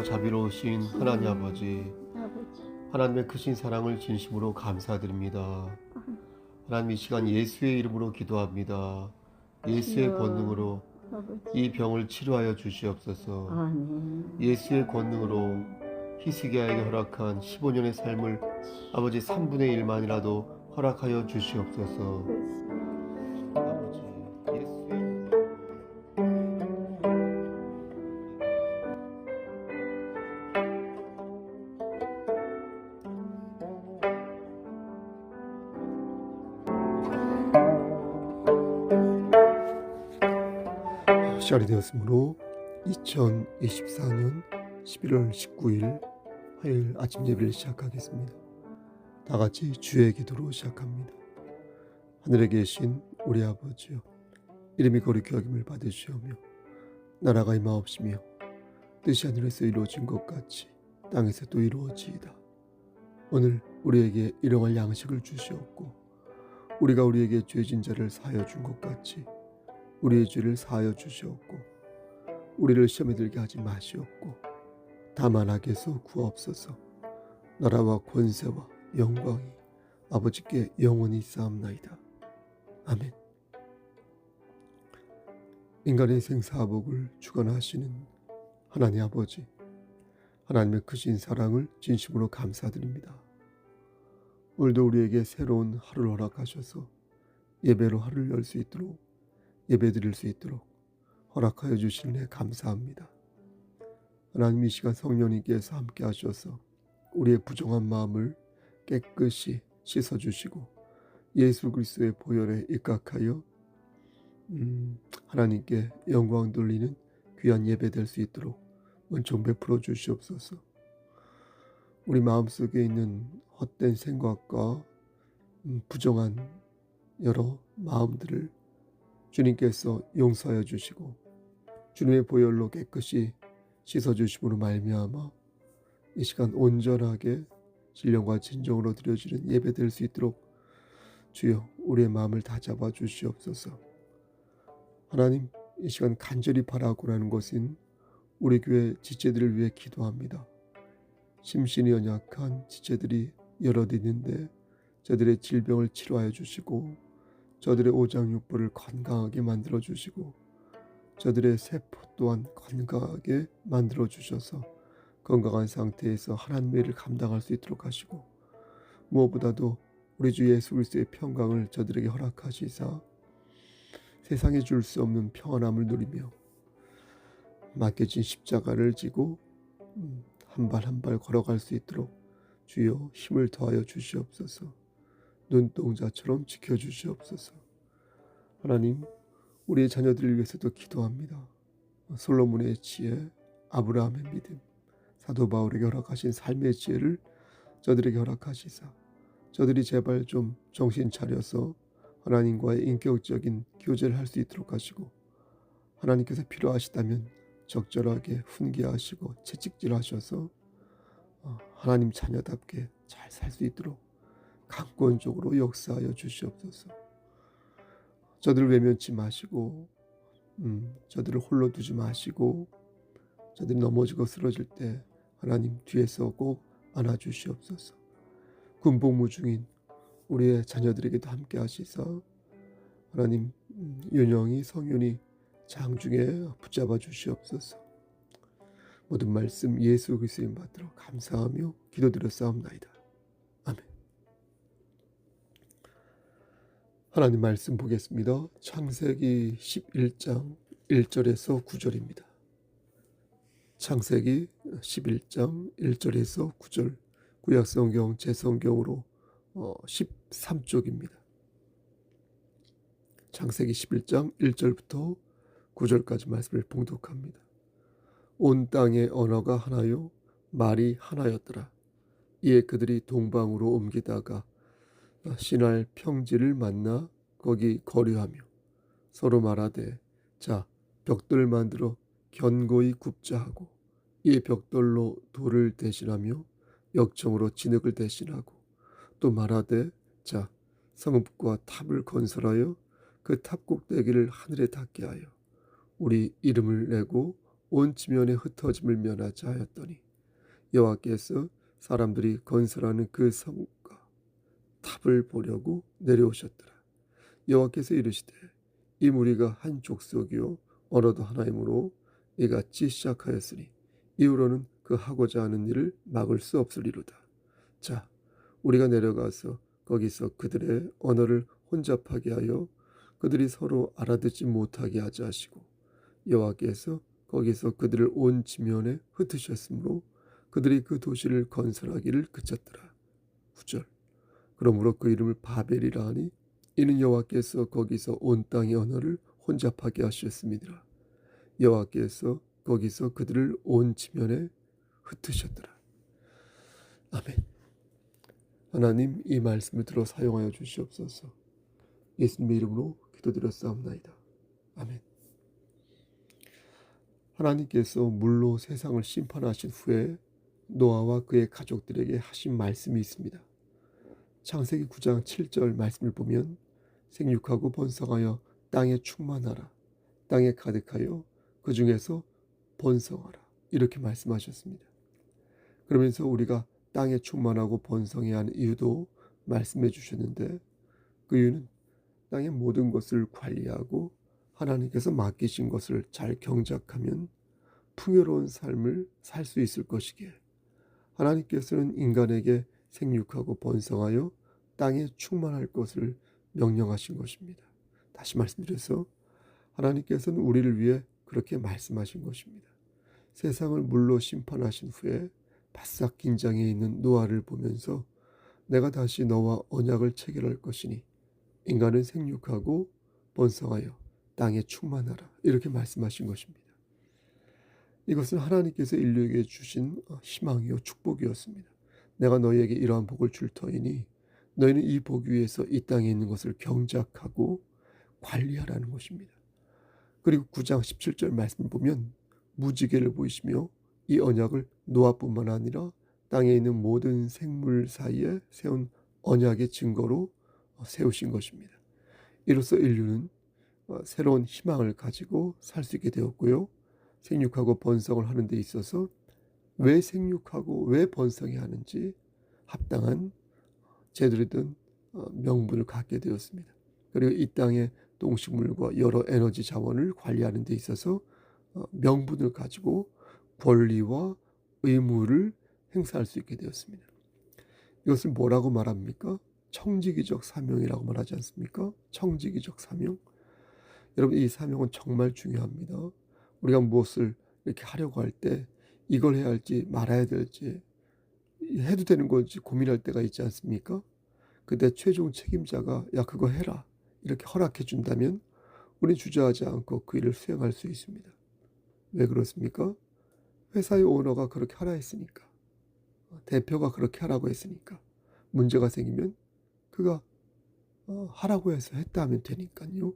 자비로우신 하나님 아버지, 아버지, 하나님의 크신 사랑을 진심으로 감사드립니다. 하나님, 이 시간 예수의 이름으로 기도합니다. 예수의 주여, 권능으로 아버지, 이 병을 치료하여 주시옵소서. 아멘. 예수의 권능으로 히스기야에게 허락한 15년의 삶을 아버지 3분의 1만이라도 허락하여 주시옵소서. 아버지, 예수의 시간이 되었으므로 2024년 11월 19일 화요일 아침 예배를 시작하겠습니다. 다 같이 주의 기도로 시작합니다. 하늘에 계신 우리 아버지여, 이름이 거룩히 여김을 받으시오며 나라가 임하옵시며 뜻이 하늘에서 이루어진 것 같이 땅에서도 이루어지이다. 오늘 우리에게 일용할 양식을 주시옵고, 우리가 우리에게 죄진 자를 사하여 준 것 같이 우리의 죄를 사하여 주시옵고, 우리를 시험에 들게 하지 마시옵고 다만 악에서 구하옵소서. 나라와 권세와 영광이 아버지께 영원히 쌓옵나이다. 아멘. 인간의 생사복을 주관하시는 하나님 아버지, 하나님의 크신 사랑을 진심으로 감사드립니다. 오늘도 우리에게 새로운 하루를 허락하셔서 예배로 하루를 열 수 있도록, 예배 드릴 수 있도록 허락하여 주신 은혜 감사합니다. 하나님, 이 시간 성령님께서 함께 하셔서 우리의 부정한 마음을 깨끗이 씻어주시고 예수 그리스도의 보혈에 입각하여 하나님께 영광 돌리는 귀한 예배 될 수 있도록 은총 베풀어 주시옵소서. 우리 마음속에 있는 헛된 생각과 부정한 여러 마음들을 주님께서 용서하여 주시고 주님의 보혈로 깨끗이 씻어주심으로 말미암아 이 시간 온전하게 신령과 진정으로 드려지는 예배 될 수 있도록 주여 우리의 마음을 다잡아 주시옵소서. 하나님, 이 시간 간절히 바라고 하는 것은 우리 교회 지체들을 위해 기도합니다. 심신이 연약한 지체들이 여럿 있는데 저들의 질병을 치료하여 주시고 저들의 오장육부를 건강하게 만들어 주시고 저들의 세포 또한 건강하게 만들어 주셔서 건강한 상태에서 하나님의 일을 감당할 수 있도록 하시고, 무엇보다도 우리 주 예수 그리스도의 평강을 저들에게 허락하시사 세상에 줄 수 없는 평안함을 누리며 맡겨진 십자가를 지고 한 발 한 발 걸어갈 수 있도록 주여 힘을 더하여 주시옵소서. 눈동자처럼 지켜주시옵소서. 하나님, 우리의 자녀들을 위해서도 기도합니다. 솔로몬의 지혜, 아브라함의 믿음, 사도 바울에게 허락하신 삶의 지혜를 저들에게 허락하시사 저들이 제발 좀 정신 차려서 하나님과의 인격적인 교제를 할 수 있도록 하시고, 하나님께서 필요하시다면 적절하게 훈계하시고 채찍질하셔서 하나님 자녀답게 잘 살 수 있도록 강권적으로 역사하여 주시옵소서. 저들을 외면치 마시고 저들을 홀로 두지 마시고 저들이 넘어지고 쓰러질 때 하나님 뒤에서 꼭 안아주시옵소서. 군복무 중인 우리의 자녀들에게도 함께 하시사 하나님 윤영이 성윤이 장중에 붙잡아 주시옵소서. 모든 말씀 예수 그리스도의 이름 받들어 감사하며 기도드렸사옵나이다. 아멘. 하나님 말씀 보겠습니다. 창세기 11장 1절에서 9절입니다. 창세기 11장 1절에서 9절, 구약성경 제성경으로 13쪽입니다. 창세기 11장 1절부터 9절까지 말씀을 봉독합니다. 온 땅의 언어가 하나요 말이 하나였더라. 이에 그들이 동방으로 옮기다가 신할 평지를 만나 거기 거류하며 서로 말하되 자 벽돌을 만들어 견고히 굽자 하고, 이에 벽돌로 돌을 대신하며 역청으로 진흙을 대신하고, 또 말하되 자 성읍과 탑을 건설하여 그 탑 꼭대기를 하늘에 닿게 하여 우리 이름을 내고 온 지면에 흩어짐을 면하자 하였더니 여호와께서 사람들이 건설하는 그 성과 탑을 보려고 내려오셨더라. 여호와께서 이르시되 이 무리가 한 족속이요 언어도 하나이므로 이같이 시작하였으니 이후로는 그 하고자 하는 일을 막을 수 없으리로다. 자, 우리가 내려가서 거기서 그들의 언어를 혼잡하게 하여 그들이 서로 알아듣지 못하게 하자 하시고 여호와께서 거기서 그들을 온 지면에 흩으셨으므로 그들이 그 도시를 건설하기를 그쳤더라. 9절. 그러므로 그 이름을 바벨이라 하니 이는 여호와께서 거기서 온 땅의 언어를 혼잡하게 하셨음이니라. 여호와께서 거기서 그들을 온 지면에 흩으셨더라. 아멘. 하나님, 이 말씀을 들어 사용하여 주시옵소서. 예수님의 이름으로 기도드렸사옵나이다. 아멘. 하나님께서 물로 세상을 심판하신 후에 노아와 그의 가족들에게 하신 말씀이 있습니다. 창세기 9장 7절 말씀을 보면 생육하고 번성하여 땅에 충만하라. 땅에 가득하여 그 중에서 번성하라. 이렇게 말씀하셨습니다. 그러면서 우리가 땅에 충만하고 번성해야 하는 이유도 말씀해 주셨는데 그 이유는 땅의 모든 것을 관리하고 하나님께서 맡기신 것을 잘 경작하면 풍요로운 삶을 살 수 있을 것이기에 하나님께서는 인간에게 생육하고 번성하여 땅에 충만할 것을 명령하신 것입니다. 다시 말씀드려서 하나님께서는 우리를 위해 그렇게 말씀하신 것입니다. 세상을 물로 심판하신 후에 바싹 긴장해 있는 노아를 보면서 내가 다시 너와 언약을 체결할 것이니 인간은 생육하고 번성하여 땅에 충만하라. 이렇게 말씀하신 것입니다. 이것은 하나님께서 인류에게 주신 희망이요 축복이었습니다. 내가 너희에게 이러한 복을 줄 터이니 너희는 이 복 위에서 이 땅에 있는 것을 경작하고 관리하라는 것입니다. 그리고 9장 17절 말씀을 보면 무지개를 보이시며 이 언약을 노아뿐만 아니라 땅에 있는 모든 생물 사이에 세운 언약의 증거로 세우신 것입니다. 이로써 인류는 새로운 희망을 가지고 살 수 있게 되었고요. 생육하고 번성을 하는 데 있어서 왜 생육하고 왜 번성해야 하는지 합당한 제대로 된 명분을 갖게 되었습니다. 그리고 이 땅의 동식물과 여러 에너지 자원을 관리하는 데 있어서 명분을 가지고 권리와 의무를 행사할 수 있게 되었습니다. 이것을 뭐라고 말합니까? 청지기적 사명이라고 말하지 않습니까? 청지기적 사명. 여러분, 이 사명은 정말 중요합니다. 우리가 무엇을 이렇게 하려고 할 때 이걸 해야 할지 말아야 될지 해도 되는 건지 고민할 때가 있지 않습니까? 그때 최종 책임자가 야 그거 해라 이렇게 허락해 준다면 우리는 주저하지 않고 그 일을 수행할 수 있습니다. 왜 그렇습니까? 회사의 오너가 그렇게 하라 했으니까, 대표가 그렇게 하라고 했으니까, 문제가 생기면 그가 하라고 해서 했다 하면 되니까요.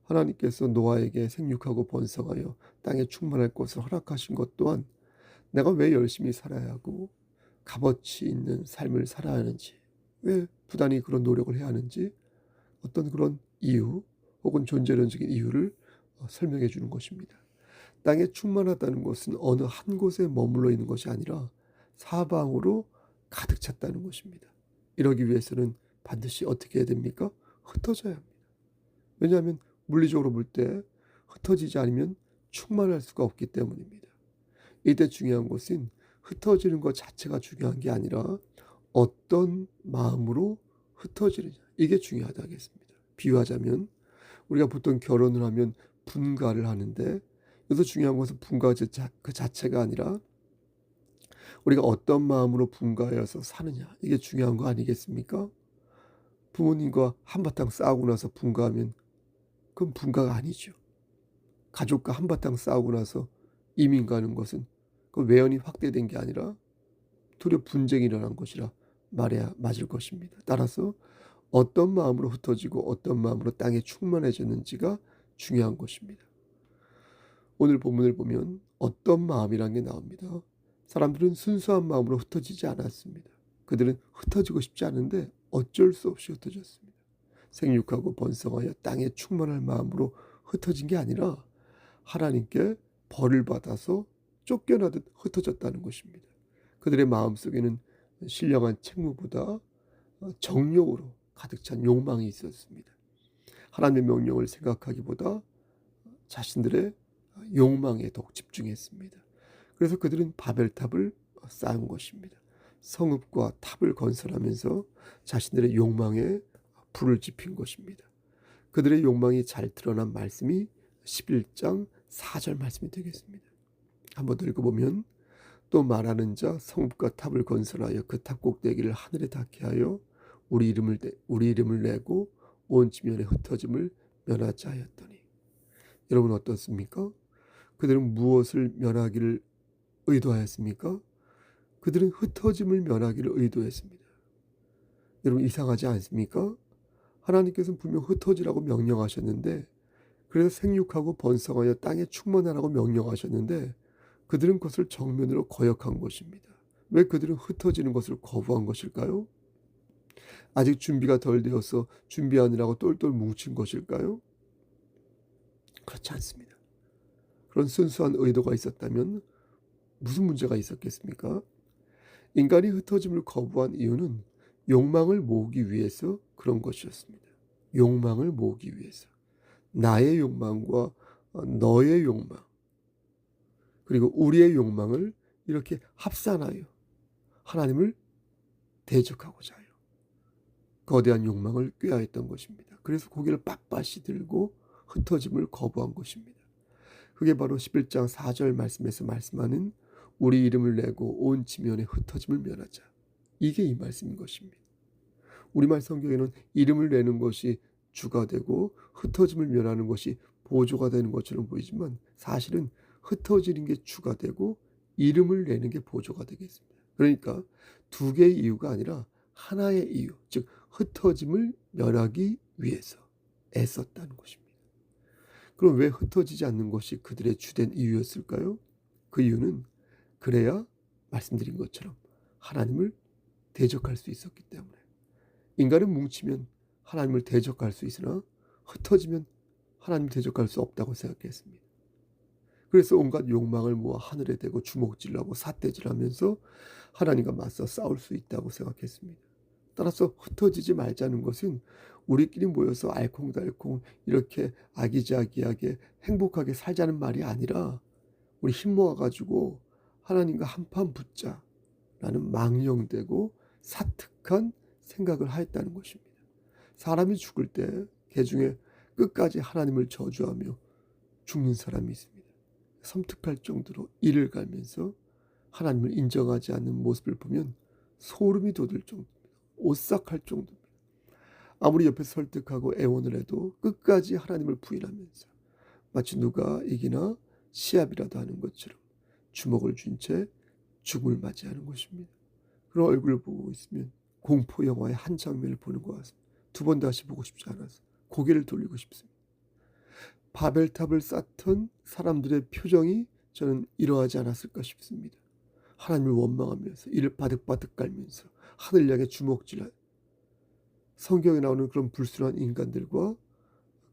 하나님께서 노아에게 생육하고 번성하여 땅에 충만할 것을 허락하신 것 또한 내가 왜 열심히 살아야 하고 값어치 있는 삶을 살아야 하는지, 왜 부단히 그런 노력을 해야 하는지 어떤 그런 이유 혹은 존재론적인 이유를 설명해 주는 것입니다. 땅에 충만하다는 것은 어느 한 곳에 머물러 있는 것이 아니라 사방으로 가득 찼다는 것입니다. 이러기 위해서는 반드시 어떻게 해야 됩니까? 흩어져야 합니다. 왜냐하면 물리적으로 볼 때 흩어지지 않으면 충만할 수가 없기 때문입니다. 이때 중요한 것은 흩어지는 것 자체가 중요한 게 아니라 어떤 마음으로 흩어지느냐, 이게 중요하다 하겠습니다. 비유하자면 우리가 보통 결혼을 하면 분가를 하는데 여기서 중요한 것은 분가 그 자체가 아니라 우리가 어떤 마음으로 분가해서 사느냐, 이게 중요한 거 아니겠습니까? 부모님과 한바탕 싸우고 나서 분가하면 그건 분가가 아니죠. 가족과 한바탕 싸우고 나서 이민 가는 것은 그 외연이 확대된 게 아니라 도리어 분쟁이 일어난 것이라 말해야 맞을 것입니다. 따라서 어떤 마음으로 흩어지고 어떤 마음으로 땅에 충만해졌는지가 중요한 것입니다. 오늘 본문을 보면 어떤 마음이라는 게 나옵니다. 사람들은 순수한 마음으로 흩어지지 않았습니다. 그들은 흩어지고 싶지 않은데 어쩔 수 없이 흩어졌습니다. 생육하고 번성하여 땅에 충만할 마음으로 흩어진 게 아니라 하나님께 벌을 받아서 쫓겨나듯 흩어졌다는 것입니다. 그들의 마음속에는 신령한 책무보다 정욕으로 가득 찬 욕망이 있었습니다. 하나님의 명령을 생각하기보다 자신들의 욕망에 더욱 집중했습니다. 그래서 그들은 바벨탑을 쌓은 것입니다. 성읍과 탑을 건설하면서 자신들의 욕망에 불을 지핀 것입니다. 그들의 욕망이 잘 드러난 말씀이 11장 4절 말씀이 되겠습니다. 한번 더 읽어보면, 또 말하는 자 성읍과 탑을 건설하여 그 탑 꼭대기를 하늘에 닿게 하여 우리 이름을 내고 온 지면에 흩어짐을 면하자 하였더니. 여러분 어떻습니까? 그들은 무엇을 면하기를 의도하였습니까? 그들은 흩어짐을 면하기를 의도했습니다. 여러분 이상하지 않습니까? 하나님께서는 분명 흩어지라고 명령하셨는데, 그래서 생육하고 번성하여 땅에 충만하라고 명령하셨는데 그들은 그것을 정면으로 거역한 것입니다. 왜 그들은 흩어지는 것을 거부한 것일까요? 아직 준비가 덜 되어서 준비하느라고 똘똘 뭉친 것일까요? 그렇지 않습니다. 그런 순수한 의도가 있었다면 무슨 문제가 있었겠습니까? 인간이 흩어짐을 거부한 이유는 욕망을 모으기 위해서 그런 것이었습니다. 욕망을 모으기 위해서. 나의 욕망과 너의 욕망, 그리고 우리의 욕망을 이렇게 합산하여 하나님을 대적하고자 하여 거대한 욕망을 꾀하였던 것입니다. 그래서 고개를 빳빳이 들고 흩어짐을 거부한 것입니다. 그게 바로 11장 4절 말씀에서 말씀하는 우리 이름을 내고 온 지면에 흩어짐을 면하자. 이게 이 말씀인 것입니다. 우리말 성경에는 이름을 내는 것이 주가 되고 흩어짐을 면하는 것이 보조가 되는 것처럼 보이지만 사실은 흩어지는 게 주가 되고 이름을 내는 게 보조가 되겠습니다. 그러니까 두 개의 이유가 아니라 하나의 이유, 즉 흩어짐을 면하기 위해서 애썼다는 것입니다. 그럼 왜 흩어지지 않는 것이 그들의 주된 이유였을까요? 그 이유는 그래야 말씀드린 것처럼 하나님을 대적할 수 있었기 때문에. 인간은 뭉치면 하나님을 대적할 수 있으나 흩어지면 하나님을 대적할 수 없다고 생각했습니다. 그래서 온갖 욕망을 모아 하늘에 대고 주먹질하고 삿대질하면서 하나님과 맞서 싸울 수 있다고 생각했습니다. 따라서 흩어지지 말자는 것은 우리끼리 모여서 알콩달콩 이렇게 아기자기하게 행복하게 살자는 말이 아니라 우리 힘 모아가지고 하나님과 한판 붙자라는 망령되고 사특한 생각을 하였다는 것입니다. 사람이 죽을 때 개중에 끝까지 하나님을 저주하며 죽는 사람이 있습니다. 섬뜩할 정도로 이를 갈면서 하나님을 인정하지 않는 모습을 보면 소름이 돋을 정도입니다. 오싹할 정도입니다. 아무리 옆에서 설득하고 애원을 해도 끝까지 하나님을 부인하면서 마치 누가 이기나 시합이라도 하는 것처럼 주먹을 쥔 채 죽음을 맞이하는 것입니다. 그런 얼굴을 보고 있으면 공포 영화의 한 장면을 보는 것 같습니다. 두 번 다시 보고 싶지 않아서 고개를 돌리고 싶습니다. 바벨탑을 쌓던 사람들의 표정이 저는 이러하지 않았을까 싶습니다. 하나님을 원망하면서 이를 바득바득 깔면서 하늘 향해 주먹질한 성경에 나오는 그런 불순한 인간들과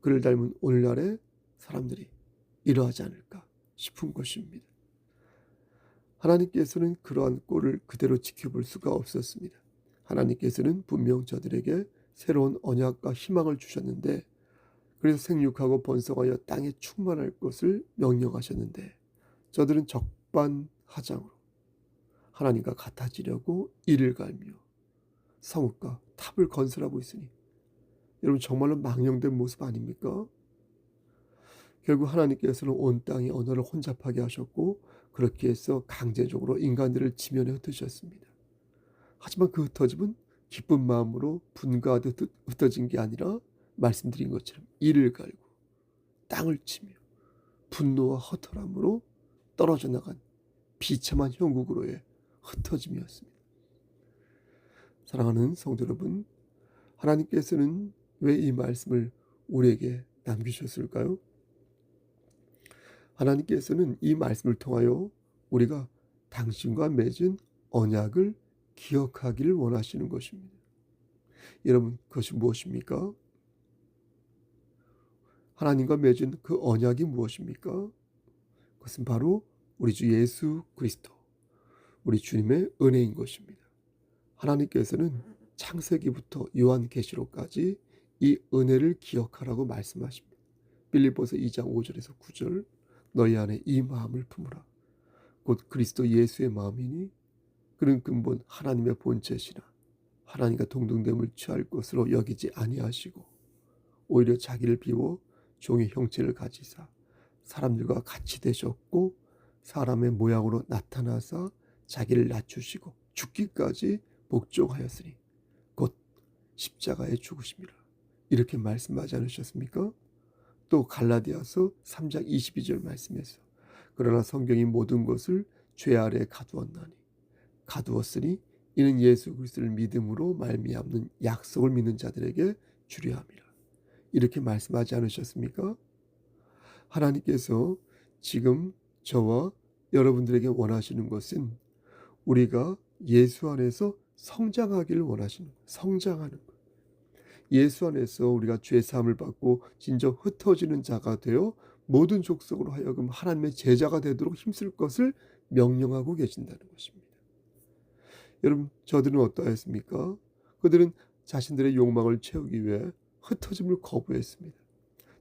그를 닮은 오늘날의 사람들이 이러하지 않을까 싶은 것입니다. 하나님께서는 그러한 꼴을 그대로 지켜볼 수가 없었습니다. 하나님께서는 분명 저들에게 새로운 언약과 희망을 주셨는데, 그래서 생육하고 번성하여 땅에 충만할 것을 명령하셨는데 저들은 적반하장으로 하나님과 같아지려고 이를 갈며 성읍과 탑을 건설하고 있으니 여러분 정말로 망령된 모습 아닙니까? 결국 하나님께서는 온 땅의 언어를 혼잡하게 하셨고 그렇게 해서 강제적으로 인간들을 지면에 흩으셨습니다. 하지만 그 흩어짐은 기쁜 마음으로 분가하듯 흩어진 게 아니라 말씀드린 것처럼 이를 갈고 땅을 치며 분노와 허탈함으로 떨어져 나간 비참한 형국으로의 흩어짐이었습니다. 사랑하는 성도 여러분, 하나님께서는 왜 이 말씀을 우리에게 남기셨을까요? 하나님께서는 이 말씀을 통하여 우리가 당신과 맺은 언약을 기억하기를 원하시는 것입니다. 여러분, 그것이 무엇입니까? 하나님과 맺은 그 언약이 무엇입니까? 그것은 바로 우리 주 예수 그리스도, 우리 주님의 은혜인 것입니다. 하나님께서는 창세기부터 요한계시록까지 이 은혜를 기억하라고 말씀하십니다. 빌립보서 2장 5절에서 9절, 너희 안에 이 마음을 품으라. 곧 그리스도 예수의 마음이니 그는 근본 하나님의 본체시나 하나님과 동등됨을 취할 것으로 여기지 아니하시고 오히려 자기를 비워 종의 형체를 가지사 사람들과 같이 되셨고 사람의 모양으로 나타나사 자기를 낮추시고 죽기까지 복종하였으니 곧 십자가에 죽으심이라. 이렇게 말씀하지 않으셨습니까? 또 갈라디아서 3장 22절 말씀에서 그러나 성경이 모든 것을 죄 아래에 가두었으니 이는 예수 그리스도를 믿음으로 말미암는 약속을 믿는 자들에게 주려 함이라. 이렇게 말씀하지 않으셨습니까? 하나님께서 지금 저와 여러분들에게 원하시는 것은 우리가 예수 안에서 성장하기를 원하시는 거예요. 성장하는 거예요. 예수 안에서 우리가 죄사함을 받고 진정 흩어지는 자가 되어 모든 족속으로 하여금 하나님의 제자가 되도록 힘쓸 것을 명령하고 계신다는 것입니다. 여러분, 저들은 어떠했습니까? 그들은 자신들의 욕망을 채우기 위해 흩어짐을 거부했습니다.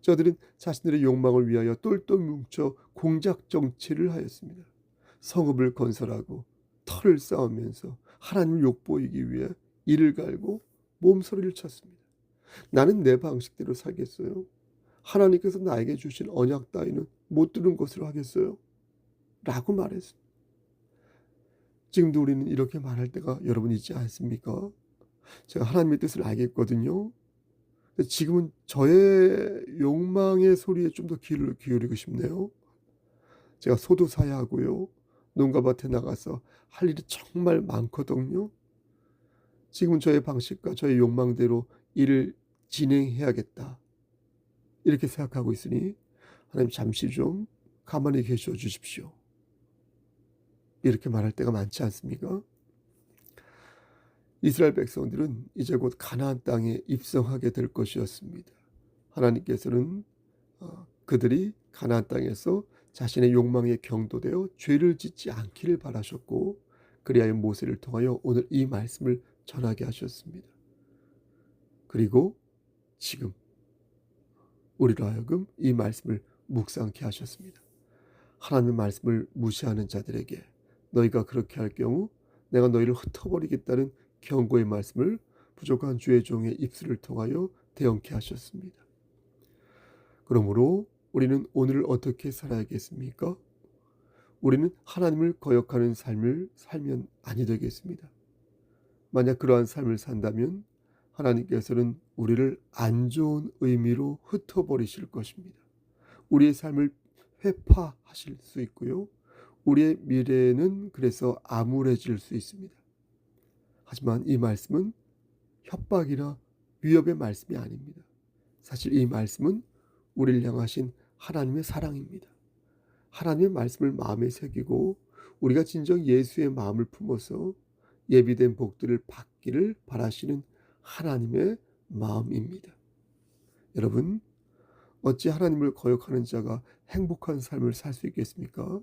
저들은 자신들의 욕망을 위하여 똘똘 뭉쳐 공작 정치를 하였습니다. 성읍을 건설하고 터를 쌓으면서 하나님을 욕보이기 위해 이를 갈고 몸서리를 쳤습니다. 나는 내 방식대로 살겠어요? 하나님께서 나에게 주신 언약 따위는 못 두는 것으로 하겠어요? 라고 말했습니다. 지금도 우리는 이렇게 말할 때가 여러분 있지 않습니까? 제가 하나님의 뜻을 알겠거든요. 지금은 저의 욕망의 소리에 좀 더 귀를 기울이고 싶네요. 제가 소도 사야 하고요. 농가 밭에 나가서 할 일이 정말 많거든요. 지금은 저의 방식과 저의 욕망대로 일을 진행해야겠다. 이렇게 생각하고 있으니 하나님 잠시 좀 가만히 계셔 주십시오. 이렇게 말할 때가 많지 않습니까? 이스라엘 백성들은 이제 곧 가나안 땅에 입성하게 될 것이었습니다. 하나님께서는 그들이 가나안 땅에서 자신의 욕망에 경도되어 죄를 짓지 않기를 바라셨고 그리하여 모세를 통하여 오늘 이 말씀을 전하게 하셨습니다. 그리고 지금 우리로 하여금 이 말씀을 묵상케 하셨습니다. 하나님의 말씀을 무시하는 자들에게 너희가 그렇게 할 경우 내가 너희를 흩어버리겠다는 경고의 말씀을 부족한 주의 종의 입술을 통하여 대언케 하셨습니다. 그러므로 우리는 오늘 어떻게 살아야겠습니까? 우리는 하나님을 거역하는 삶을 살면 아니 되겠습니다. 만약 그러한 삶을 산다면 하나님께서는 우리를 안 좋은 의미로 흩어버리실 것입니다. 우리의 삶을 회파하실 수 있고요. 우리의 미래는 그래서 암울해질 수 있습니다. 하지만 이 말씀은 협박이나 위협의 말씀이 아닙니다. 사실 이 말씀은 우리를 향하신 하나님의 사랑입니다. 하나님의 말씀을 마음에 새기고 우리가 진정 예수의 마음을 품어서 예비된 복들을 받기를 바라시는 하나님의 마음입니다. 여러분, 어찌 하나님을 거역하는 자가 행복한 삶을 살 수 있겠습니까?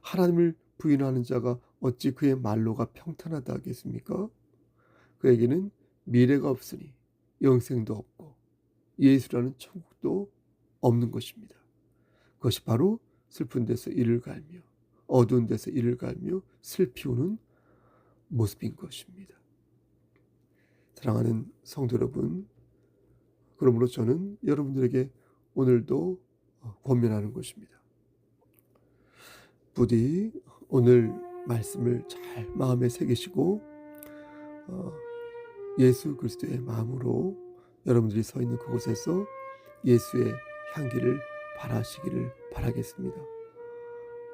하나님을 부인하는 자가 어찌 그의 말로가 평탄하다 하겠습니까? 그에게는 미래가 없으니 영생도 없고 예수라는 천국도 없는 것입니다. 그것이 바로 슬픈 데서 이를 갈며 어두운 데서 이를 갈며 슬피우는 모습인 것입니다. 사랑하는 성도 여러분, 그러므로 저는 여러분들에게 오늘도 권면하는 것입니다. 부디 오늘 말씀을 잘 마음에 새기시고 예수 그리스도의 마음으로 여러분들이 서 있는 그곳에서 예수의 향기를 바라시기를 바라겠습니다.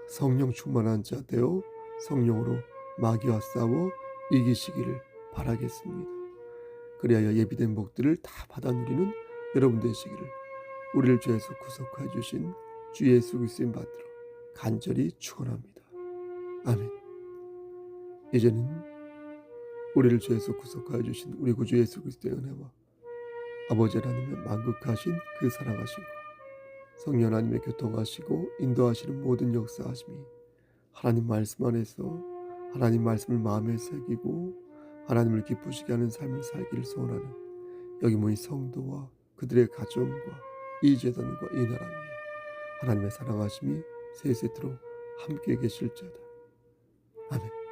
성령 충만한 자 되어 성령으로 마귀와 싸워 이기시기를 바라겠습니다. 그리하여 예비된 복들을 다 받아 누리는 여러분 되시기를 우리를 죄에서 구속하여 주신 주 예수 그리스도의 받들어 간절히 축원합니다. 아멘. 이제는 우리를 죄에서 구속하여 주신 우리 구주 예수 그리스도의 은혜와 아버지 하나님의 만극하신 그 사랑하심과 성령 하나님의 교통하시고 인도하시는 모든 역사하심이 하나님 말씀 안에서 하나님 말씀을 마음에 새기고 하나님을 기쁘시게 하는 삶을 살기를 소원하는 여기 모인 성도와 그들의 가정과 이 재단과 이 나라 위에 하나님의 사랑하심이 세세토록 함께 계실지어다. 아멘.